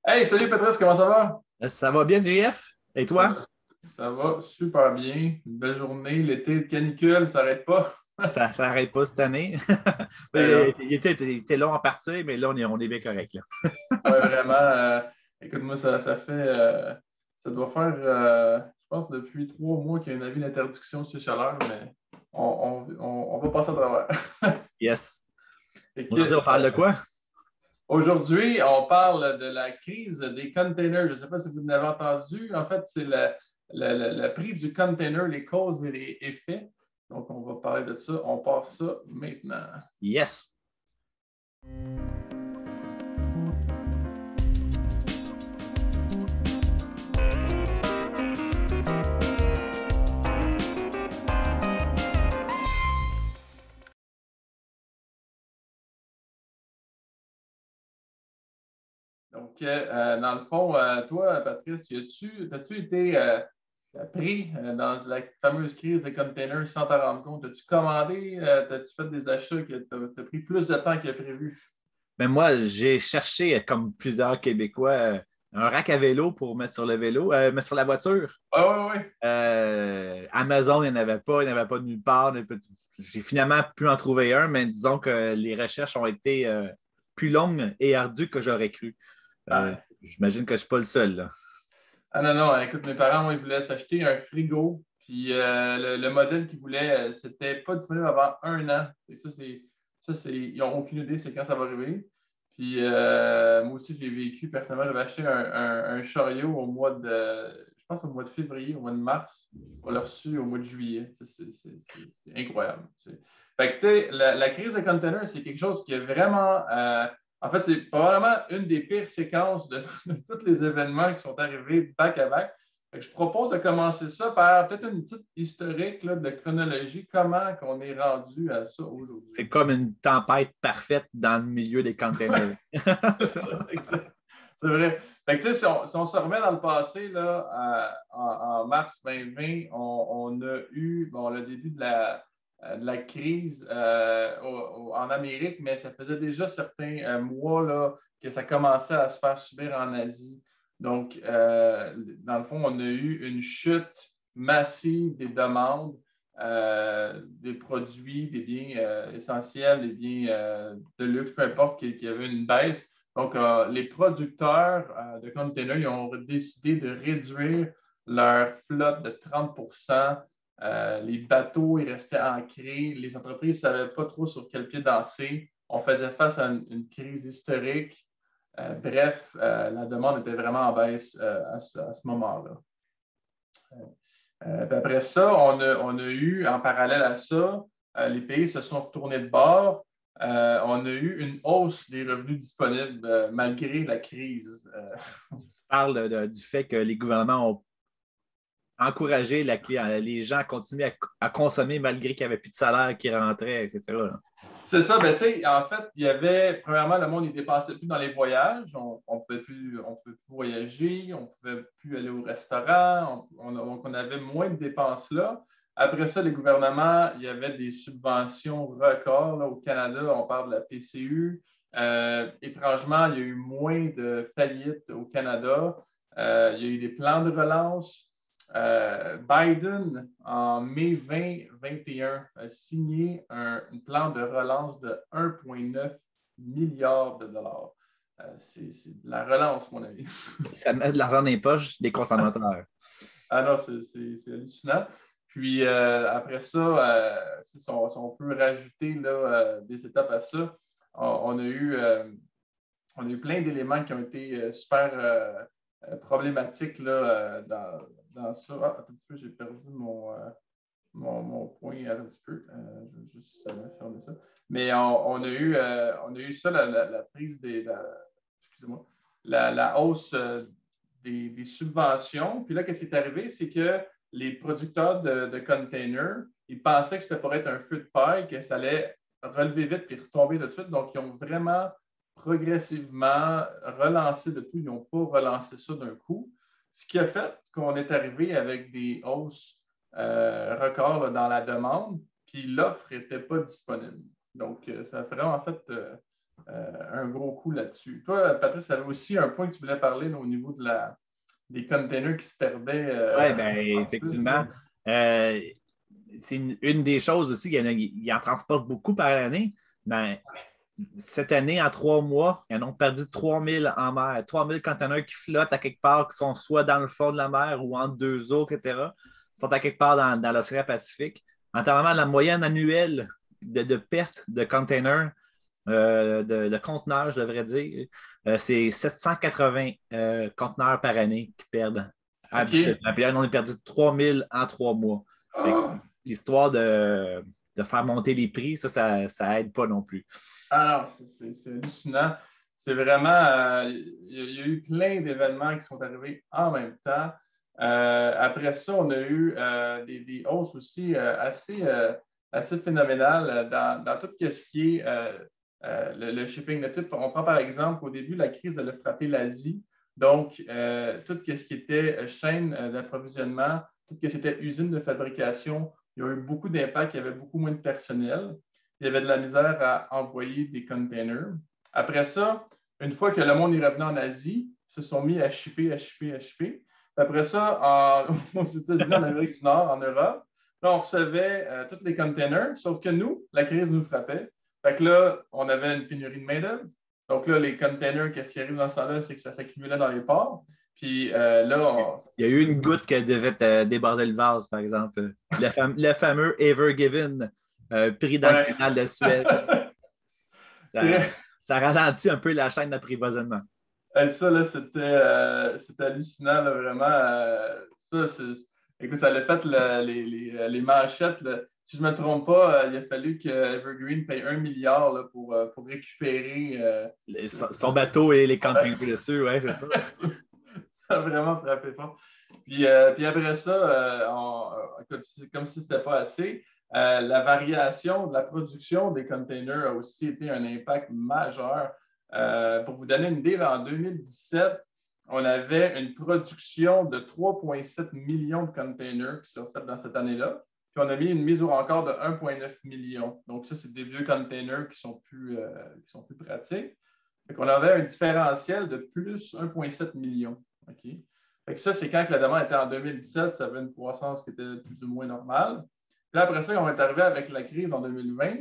Hey, salut Patrice, comment ça va? Ça va bien, JF? Et Ça toi? va, ça va super bien. Une belle journée, l'été de canicule, ça n'arrête pas. Ça n'arrête pas cette année. Ben non. Il était long à partir, mais là, on est bien correct, là. Ouais, vraiment. Écoute, moi, ça fait. Ça doit faire, je pense, depuis 3 mois qu'il y a un avis d'interdiction sur les chaleurs, mais on va passer à travers. Yes. Fait que, Aujourd'hui, on parle de quoi? aujourd'hui, on parle de la crise des containers. Je ne sais pas si vous en avez entendu. En fait, c'est le prix du container, les causes et les effets. Donc, on va parler de ça. On passe ça maintenant. Yes. Donc, dans le fond, toi, Patrice, as-tu été pris dans la fameuse crise des containers sans t'en rendre compte? As-tu commandé? As-tu fait des achats qui t'as pris plus de temps que prévu? Mais moi, j'ai cherché, comme plusieurs Québécois, un rack à vélo pour mettre sur le vélo, mettre sur la voiture. Oui, oui, oui. Amazon, il n'y en avait pas, il n'y en avait pas de nulle part. J'ai finalement pu en trouver un, mais disons que les recherches ont été plus longues et ardues que j'aurais cru. Ah, J'imagine que je ne suis pas le seul, là. ah non, non, écoute, mes parents, moi, ils voulaient s'acheter un frigo. Puis le modèle qu'ils voulaient, c'était pas disponible avant 1 an. Et ils n'ont aucune idée c'est quand ça va arriver. Puis moi aussi, j'ai vécu personnellement, j'avais acheté un chariot au mois je pense au mois de février, au mois de mars. On l'a reçu au mois de juillet. C'est incroyable. Fait que, tu sais, la crise de container, c'est quelque chose qui est vraiment. En fait, c'est probablement une des pires séquences de tous les événements qui sont arrivés back à back. Fait que je propose de commencer ça par peut-être une petite historique là, de chronologie, comment on est rendu à ça C'est aujourd'hui. comme une tempête parfaite dans le milieu des containers. C'est ça, exact. C'est vrai. Fait que, tu sais, si on se remet dans le passé, là, en mars 2020, on a eu bon, le début de la crise en Amérique, mais ça faisait déjà certains mois là, que ça commençait à se faire subir en Asie. Donc, dans le fond, on a eu une chute massive des demandes, des produits, des biens essentiels, des biens de luxe, peu importe, qu'il y avait une baisse. Donc, les producteurs de containers ils ont décidé de réduire leur flotte de 30. Les bateaux, ils restaient ancrés. Les entreprises ne savaient pas trop sur quel pied danser. On faisait face à une crise historique. Bref, la demande était vraiment en baisse à ce moment-là. Puis après ça, on a eu, en parallèle à ça, les pays se sont retournés de bord. On a eu une hausse des revenus disponibles malgré la crise. Parle du fait que les gouvernements ont encouragé les gens à continuer à consommer malgré qu'il n'y avait plus de salaire qui rentrait, etc., là. C'est ça, ben, tu sais, en fait, il y avait, premièrement, le monde ne dépensait plus dans les voyages. On pouvait plus voyager, on ne pouvait plus aller au restaurant, on avait moins de dépenses là. Après ça, les gouvernements, il y avait des subventions records. Là, au Canada, on parle de la PCU. Étrangement, il y a eu moins de faillites au Canada. Il y a eu des plans de relance. Biden, en mai 2021, a signé un plan de relance de 1,9 milliard de dollars. C'est de la relance, mon ami. Ça met de l'argent dans les poches des consommateurs. Ah non, c'est hallucinant. Puis après ça, si on peut rajouter là, des étapes à ça, on a eu plein d'éléments qui ont été super problématiques là, dans ça. Ah, attends un petit peu, j'ai perdu mon point un petit peu. Je vais juste fermer ça. Mais on a eu ça, la prise excusez-moi, la hausse des subventions. Puis là, qu'est-ce qui est arrivé? C'est que les producteurs de containers, ils pensaient que c'était pour être un feu de paille, que ça allait relever vite puis retomber tout de suite. Donc, ils ont vraiment progressivement relancé le tout. Ils n'ont pas relancé ça d'un coup. Ce qui a fait qu'on est arrivé avec des hausses records là, dans la demande, puis l'offre n'était pas disponible. Donc, ça a vraiment fait un gros coup là-dessus. Toi, Patrice, tu avais aussi un point que tu voulais parler là, au niveau des containers qui se perdaient. Oui, bien, En plus, là. effectivement. Euh, c'est une des choses aussi, il en transporte beaucoup par année. Mais cette année, en 3 mois, ils en ont perdu 3000 en mer. 3000 containers qui flottent à quelque part, qui sont soit dans le fond de la mer ou entre deux eaux, etc. Ils sont à quelque part dans l'océan Pacifique. Entièrement, la moyenne annuelle de perte de containers, de conteneurs, je devrais dire, c'est 780 conteneurs par année qui perdent OK. habituellement. Puis là, on a perdu 3000 en 3 mois. Fait que Ah! l'histoire de faire monter les prix, ça aide pas non plus. Ah non, c'est hallucinant. C'est vraiment, il y a eu plein d'événements qui sont arrivés en même temps. Après ça, on a eu des hausses aussi assez phénoménales dans tout ce qui est le shipping. De type, on prend par exemple, au début, la crise, elle a frappé l'Asie. Donc, tout ce qui était chaîne d'approvisionnement, tout ce qui était usine de fabrication, il y a eu beaucoup d'impacts, il y avait beaucoup moins de personnel. Il y avait de la misère à envoyer des containers. Après ça, une fois que le monde est revenu en Asie, ils se sont mis à shipper, à shipper, à shipper. Après ça, aux États-Unis, en Amérique du Nord, en Europe, là, on recevait tous les containers, sauf que nous, la crise nous frappait. Fait que là, on avait une pénurie de main-d'œuvre. Donc là, les containers, qu'est-ce qui arrive dans ce temps-là, c'est que ça s'accumulait dans les ports. Puis là, Il y a eu une goutte qui devait déborder le vase, par exemple. Le fameux Ever Given pris dans le ouais. canal de Suez. Ça, ça ralentit un peu la chaîne d'approvisionnement. Ça, là, c'était hallucinant, là, vraiment. Écoute, ça a fait les manchettes. Là. Si je ne me trompe pas, il a fallu que Evergreen paye 1 milliard là, pour récupérer. Son bateau et les containers dessus, ouais, c'est ça. Ça a vraiment frappé fort. Puis après ça, comme si ce n'était pas assez, la variation de la production des containers a aussi été un impact majeur. Pour vous donner une idée, là, en 2017, on avait une production de 3,7 millions de containers qui sont faits dans cette année-là. Puis on a mis une mise au record de 1,9 million. Donc, ça, c'est des vieux containers qui sont plus pratiques. Donc, on avait un différentiel de plus 1,7 million. OK? Fait que ça, c'est quand la demande était en 2017, ça avait une croissance qui était plus ou moins normale. Puis après ça, on est arrivé avec la crise en 2020.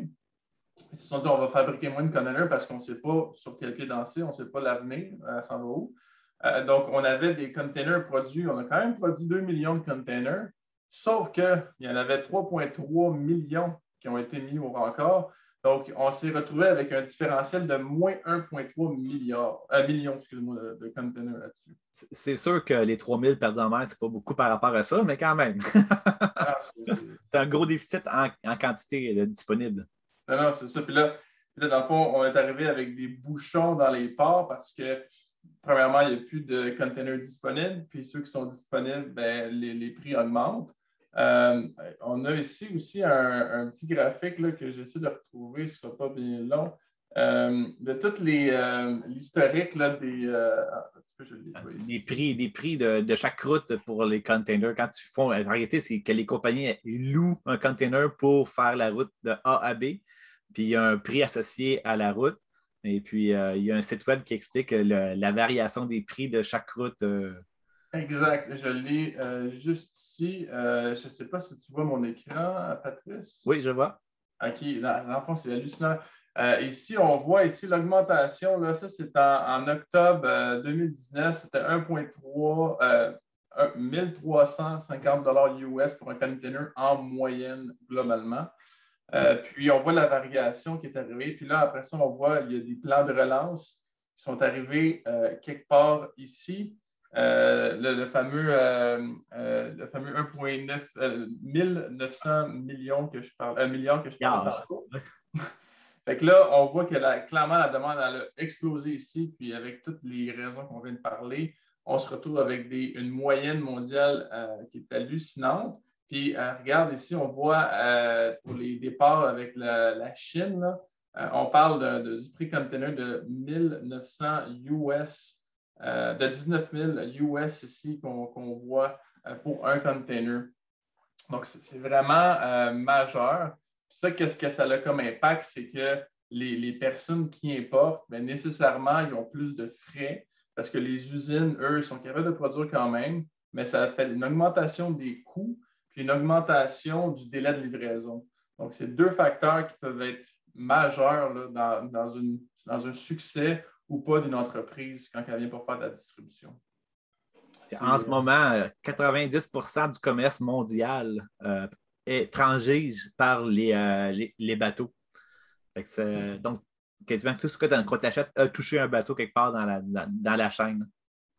Ils se sont dit, on va fabriquer moins de containers parce qu'on ne sait pas sur quel pied danser, on ne sait pas l'avenir, ça s'en va où. Donc, on avait des containers produits, on a quand même produit 2 millions de containers, sauf qu'il y en avait 3,3 millions qui ont été mis au rencard. Donc, on s'est retrouvé avec un différentiel de moins 1,3 millions de containers là-dessus. C'est sûr que les 3000 perdus en mer, c'est pas beaucoup par rapport à ça, mais quand même. Ah, C'est un gros déficit en quantité disponible. non, non, c'est ça. Puis là, dans le fond, on est arrivé avec des bouchons dans les ports parce que, premièrement, il n'y a plus de containers disponibles. Puis ceux qui sont disponibles, ben, les prix augmentent. On a ici aussi un petit graphique là, que j'essaie de retrouver, ce ne sera pas bien long, de tout l'historique des. Un petit peu, je l'ai pas ici. Des prix de chaque route pour les containers. Quand tu font, en réalité, c'est que les compagnies louent un container pour faire la route de A à B. Puis il y a un prix associé à la route. Et puis, il y a un site web qui explique la variation des prix de chaque route. Exact. Je l'ai juste ici. Je ne sais pas si tu vois mon écran, Patrice. Oui, je vois. OK. Dans le fond, c'est hallucinant. Ici, on voit ici l'augmentation. Là, ça, c'est en octobre 2019. C'était 1,3 1350 US pour un container en moyenne globalement. Puis, on voit la variation qui est arrivée. Puis là, après ça, on voit il y a des plans de relance qui sont arrivés quelque part ici. Le fameux 1,9 1900 millions que je parle, milliards que je parlais tantôt. Fait que là, on voit que clairement, la demande elle a explosé ici, puis avec toutes les raisons qu'on vient de parler, on se retrouve avec une moyenne mondiale qui est hallucinante. Puis, regarde ici, on voit pour les départs avec la Chine, là, on parle du prix container de 1900 US, de 19 000 US ici qu'on voit pour un container. Donc, c'est vraiment majeur. Puis ça, qu'est-ce que ça a comme impact? C'est que les personnes qui importent, bien, nécessairement, ils ont plus de frais parce que les usines, eux, sont capables de produire quand même, mais ça fait une augmentation des coûts puis une augmentation du délai de livraison. Donc, c'est deux facteurs qui peuvent être majeurs là, dans un succès ou pas d'une entreprise quand elle vient pour faire de la distribution. En ce moment, 90% du commerce mondial transige par les bateaux. Donc, quasiment tout ce que tu achètes a touché un bateau quelque part dans la chaîne.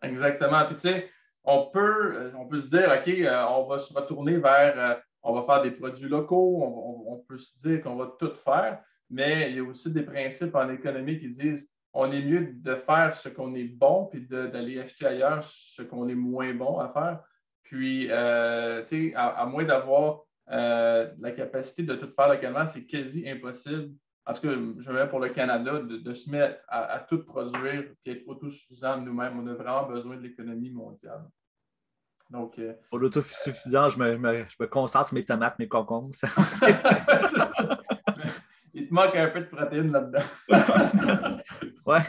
Exactement. Puis, tu sais, on peut se dire, OK, on va se retourner vers, on va faire des produits locaux, on peut se dire qu'on va tout faire, mais il y a aussi des principes en économie qui disent on est mieux de faire ce qu'on est bon puis d'aller acheter ailleurs ce qu'on est moins bon à faire. Puis, tu sais, à moins d'avoir la capacité de tout faire localement, c'est quasi impossible. En tout cas, je mets pour le Canada de se mettre à tout produire et être autosuffisant nous-mêmes. On a vraiment besoin de l'économie mondiale. Donc, pour l'autosuffisance, je me concentre sur mes tomates, mes concombres. Il te manque un peu de protéines là-dedans. Ouais.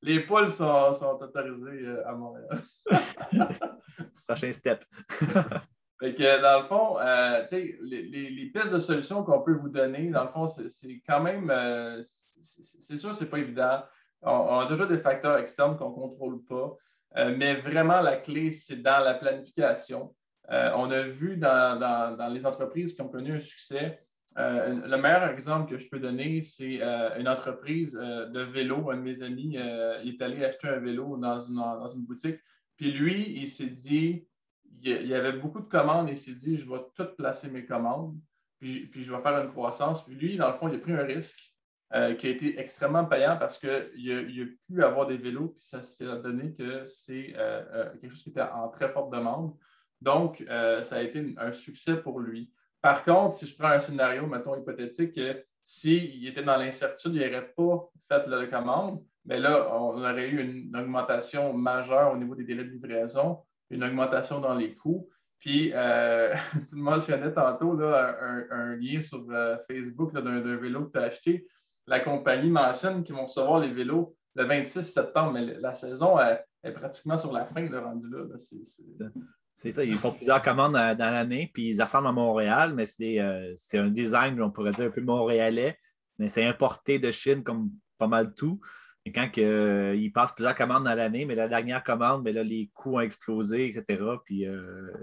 Les poules sont autorisées à Montréal. Prochain step. Fait que, dans le fond, les pistes de solutions qu'on peut vous donner, dans le fond, c'est quand même, c'est sûr, c'est pas évident. On a déjà des facteurs externes qu'on ne contrôle pas, mais vraiment, la clé, c'est dans la planification. On a vu dans les entreprises qui ont connu un succès, le meilleur exemple que je peux donner, c'est une entreprise de vélo. Un de mes amis, il est allé acheter un vélo dans une boutique, puis lui, il s'est dit, il y avait beaucoup de commandes et il s'est dit, je vais tout placer mes commandes, puis je vais faire une croissance. Puis lui, dans le fond, il a pris un risque qui a été extrêmement payant parce qu'il a pu avoir des vélos, puis ça s'est donné que c'est quelque chose qui était en très forte demande. Donc, ça a été un succès pour lui. Par contre, si je prends un scénario, mettons hypothétique, s'il était dans l'incertitude, il n'aurait pas fait la commande, mais là, on aurait eu une augmentation majeure au niveau des délais de livraison, une augmentation dans les coûts. Puis, tu mentionnais tantôt là, un lien sur Facebook d'un vélo que tu as acheté. La compagnie mentionne qu'ils vont recevoir les vélos le 26 septembre, mais la saison est pratiquement sur la fin, là, rendu là. C'est ça, ils font plusieurs commandes dans l'année, puis ils assemblent à Montréal, mais c'est un design, on pourrait dire, un peu montréalais, mais c'est importé de Chine comme pas mal tout. Et quand ils passent plusieurs commandes dans l'année, mais la dernière commande, mais là, les coûts ont explosé, etc. Puis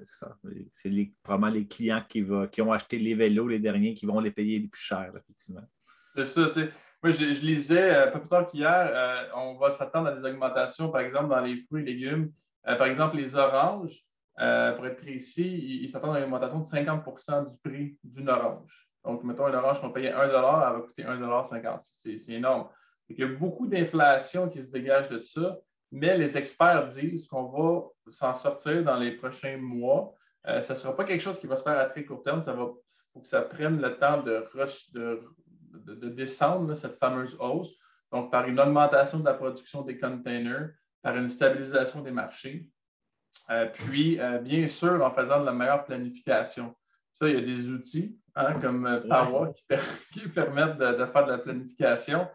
c'est ça. C'est probablement les clients qui ont acheté les vélos, les derniers, qui vont les payer les plus chers, effectivement. C'est ça, tu sais. Moi, je lisais, un peu plus tard qu'hier, on va s'attendre à des augmentations, par exemple, dans les fruits et légumes. Par exemple, les oranges, pour être précis, ils s'attendent à une augmentation de 50 du prix d'une orange. Donc, mettons, une orange qu'on payait 1 elle va coûter 1,50 $. C'est énorme. Il y a beaucoup d'inflation qui se dégage de ça, mais les experts disent qu'on va s'en sortir dans les prochains mois. Ça ne sera pas quelque chose qui va se faire à très court terme. Il faut que ça prenne le temps de descendre, là, cette fameuse hausse. Donc, par une augmentation de la production des containers, par une stabilisation des marchés. Puis, bien sûr, en faisant de la meilleure planification. Ça, il y a des outils comme Power qui permettent de faire de la planification.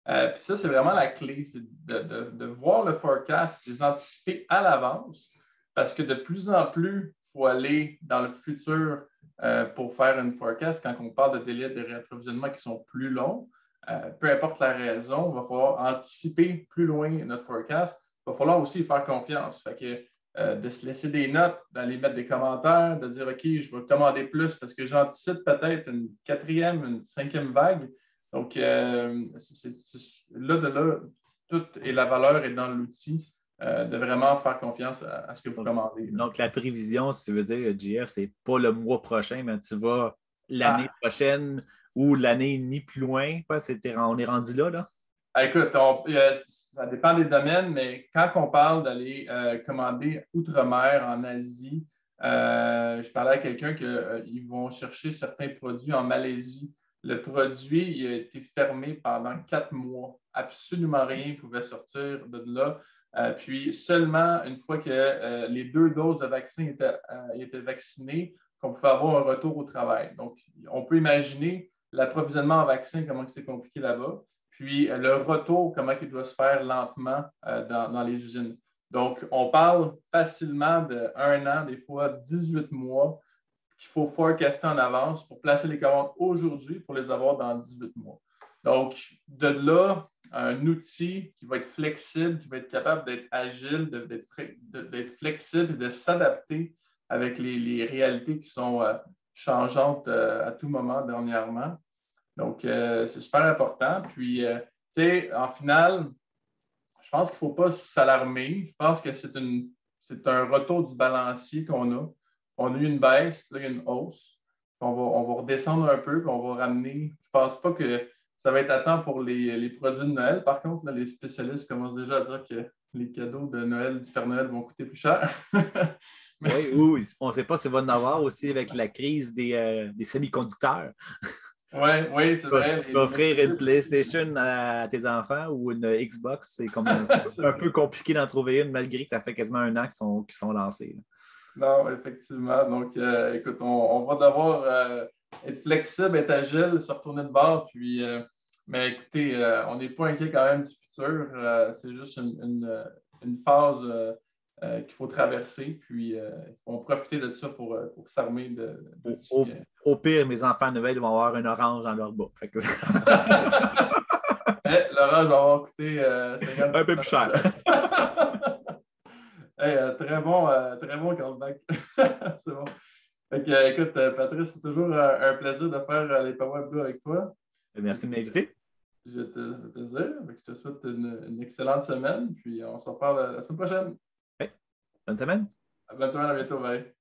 Puis ça, c'est vraiment la clé, c'est de voir le forecast, de les anticiper à l'avance, parce que de plus en plus, il faut aller dans le futur pour faire une forecast. Quand on parle de délais de réapprovisionnement qui sont plus longs, peu importe la raison, il va falloir anticiper plus loin notre forecast. Il va falloir aussi y faire confiance. Fait que, de se laisser des notes, d'aller mettre des commentaires, de dire OK, je vais commander plus parce que j'anticipe peut-être une quatrième, une cinquième vague. Donc, là, de là, toute et la valeur est dans l'outil de vraiment faire confiance à ce que vous commandez. Donc, la prévision, si tu veux dire, JF, c'est pas le mois prochain, mais tu vas l'année prochaine ou l'année et demie plus loin. On est rendu là? Écoute, ça dépend des domaines, mais quand on parle d'aller commander outre-mer en Asie, je parlais à quelqu'un qu'ils vont chercher certains produits en Malaisie. Le produit il a été fermé pendant 4 mois. Absolument rien ne pouvait sortir de là. Puis seulement une fois que les 2 doses de vaccin étaient vaccinées, qu'on pouvait avoir un retour au travail. Donc, on peut imaginer l'approvisionnement en vaccins, comment c'est compliqué là-bas. Puis le retour, comment il doit se faire lentement dans les usines. Donc, on parle facilement d'1 an, des fois 18 mois, qu'il faut forecaster en avance pour placer les commandes aujourd'hui pour les avoir dans 18 mois. Donc, de là, un outil qui va être flexible, qui va être capable d'être agile, d'être flexible et de s'adapter avec les réalités qui sont changeantes à tout moment dernièrement. Donc, c'est super important. Puis, tu sais, en finale, je pense qu'il ne faut pas s'alarmer. Je pense que c'est un retour du balancier qu'on a. On a eu une baisse, là, il y a une hausse. On va redescendre un peu, puis on va ramener. Je ne pense pas que ça va être à temps pour les produits de Noël. Par contre, là, les spécialistes commencent déjà à dire que les cadeaux de Noël, du Père Noël, vont coûter plus cher. Oui, on ne sait pas si ça va en avoir aussi avec la crise des semi-conducteurs. Oui, c'est vrai. Offrir une PlayStation à tes enfants ou une Xbox, c'est comme un peu compliqué d'en trouver une, malgré que ça fait quasiment 1 an qu'ils sont lancés. Non, effectivement. Donc, écoute, on va devoir être flexible, être agile, se retourner de bord. Puis, mais écoutez, on n'est pas inquiet quand même du futur. C'est juste une phase qu'il faut traverser. Puis, il faut en profiter de ça pour s'armer d'outils. Au pire, mes enfants de Noël vont avoir un orange dans leur bas. L'orange va avoir coûté un peu plus cher. Hey, très bon callback. C'est bon. Fait que, écoute, Patrice, c'est toujours un plaisir de faire les Power Hebdo avec toi. Merci de m'inviter. J'ai le plaisir. Je te souhaite une excellente semaine. Puis on se reparle la semaine prochaine. Okay. Bonne semaine. Bonne semaine, à bientôt. Bye.